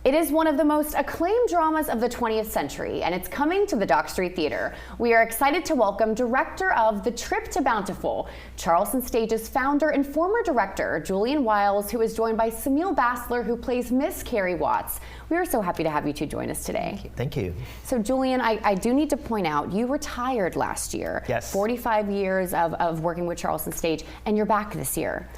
It is one of the most acclaimed dramas of the 20th century, and it's coming to the Dock Street Theater. We are excited to welcome director of The Trip to Bountiful, Charleston Stage's founder and former director, Julian Wiles, who is joined by Samil Basler, who plays Miss Carrie Watts. We are so happy to have you two join us today. Thank you. So Julian, I do need to point out, you retired last year. Yes. 45 years of working with Charleston Stage, and you're back this year.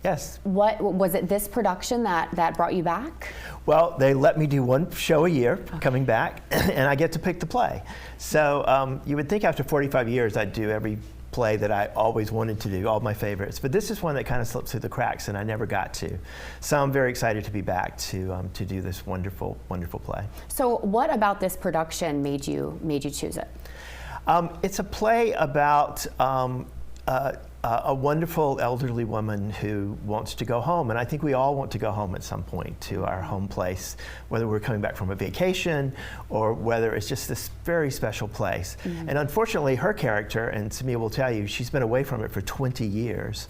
Yes. What was it, this production that brought you back? Well, they let me do one show a year, coming back, and I get to pick the play. So you would think after 45 years I'd do every play that I always wanted to do, all my favorites. But this is one that kind of slipped through the cracks, and I never got to. So I'm very excited to be back to do this wonderful, wonderful play. So what about this production made you choose it? It's a play about a wonderful elderly woman who wants to go home, and I think we all want to go home at some point to our home place, whether we're coming back from a vacation or whether it's just this very special place. And unfortunately, her character, and Samia will tell you, she's been away from it for 20 years.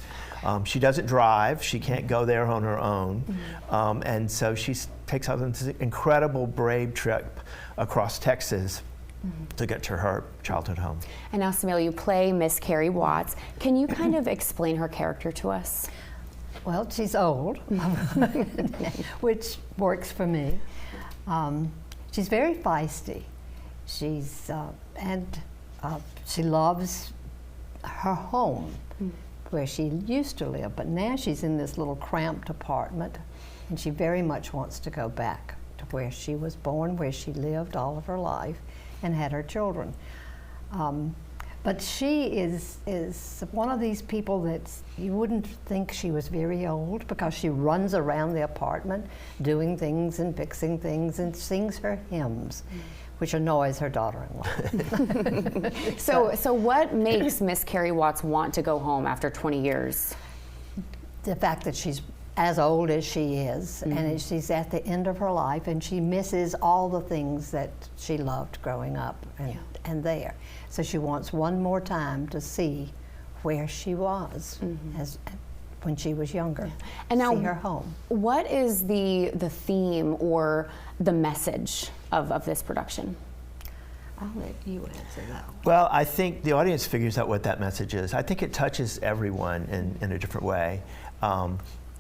She doesn't drive, she can't go there on her own, and so she takes out this incredible, brave trip across Texas to get to her childhood home. And now, Samil, you play Miss Carrie Watts. Can you kind of explain her character to us? Well, she's old, which works for me. She's very feisty. She's she loves her home, where she used to live, but now she's in this little cramped apartment, and she very much wants to go back to where she was born, where she lived all of her life and had her children. But she is one of these people that you wouldn't think she was very old, because she runs around the apartment doing things and fixing things and sings her hymns, which annoys her daughter-in-law. So what makes Miss Carrie Watts want to go home after 20 years? The fact that she's as old as she is, and she's at the end of her life, and she misses all the things that she loved growing up and there. So she wants one more time to see where she was when she was younger, and now see her home. What is the theme or the message of this production? I'll let you answer that one. Well, I think the audience figures out what that message is. I think it touches everyone in a different way.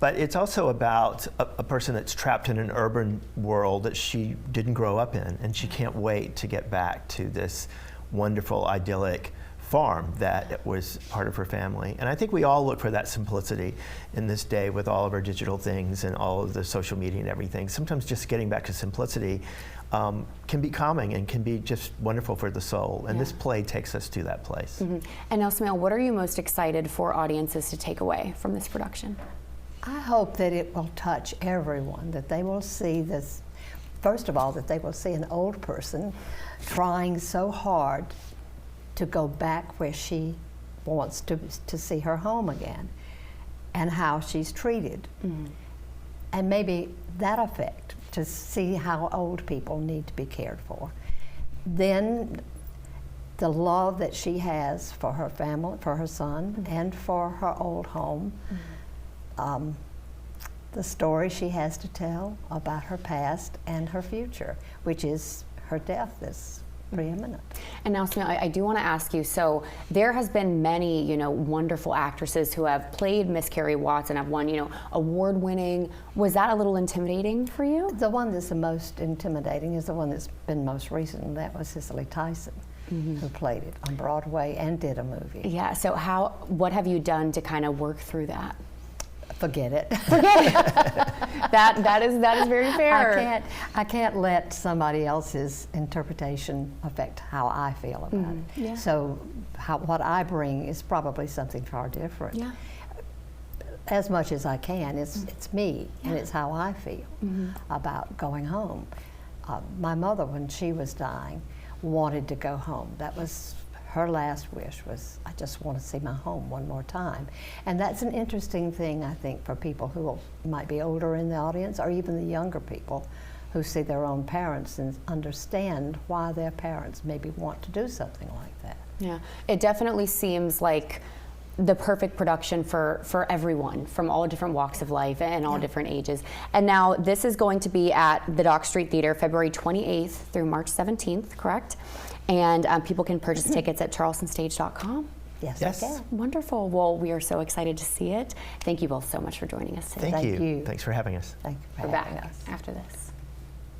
But it's also about a person that's trapped in an urban world that she didn't grow up in, and she can't wait to get back to this wonderful, idyllic farm that was part of her family. And I think we all look for that simplicity in this day with all of our digital things and all of the social media and everything. Sometimes just getting back to simplicity can be calming and can be just wonderful for the soul. And this play takes us to that place. And now, Samil, what are you most excited for audiences to take away from this production? I hope that it will touch everyone, that they will see this, first of all, that they will see an old person trying so hard to go back where she wants to see her home again, and how she's treated. And maybe that effect, to see how old people need to be cared for. Then the love that she has for her family, for her son, and for her old home. The story she has to tell about her past and her future, which is her death is preeminent. And now, Samil, I do want to ask you, so there has been many, wonderful actresses who have played Miss Carrie Watts and have won, award-winning. Was that a little intimidating for you? The one that's the most intimidating is the one that's been most recent, and that was Cicely Tyson, who played it on Broadway and did a movie. Yeah, so what have you done to kind of work through that? Forget it. Forget it. That is very fair. I can't let somebody else's interpretation affect how I feel about it. Yeah. So what I bring is probably something far different. Yeah. As much as I can, it's me, and it's how I feel about going home. My mother, when she was dying, wanted to go home. That was her last wish, was, I just want to see my home one more time. And that's an interesting thing, I think, for people who might be older in the audience, or even the younger people who see their own parents and understand why their parents maybe want to do something like that. Yeah, it definitely seems like the perfect production for everyone from all different walks of life and all different ages. And now this is going to be at the Dock Street Theater February 28th through March 17th, correct? And people can purchase tickets at charlestonstage.com. Yes, Yes. okay. Wonderful. Well, we are so excited to see it. Thank you both so much for joining us today. Thank Thank you. you. Thanks for having us. Thank you for We're having back us. after this.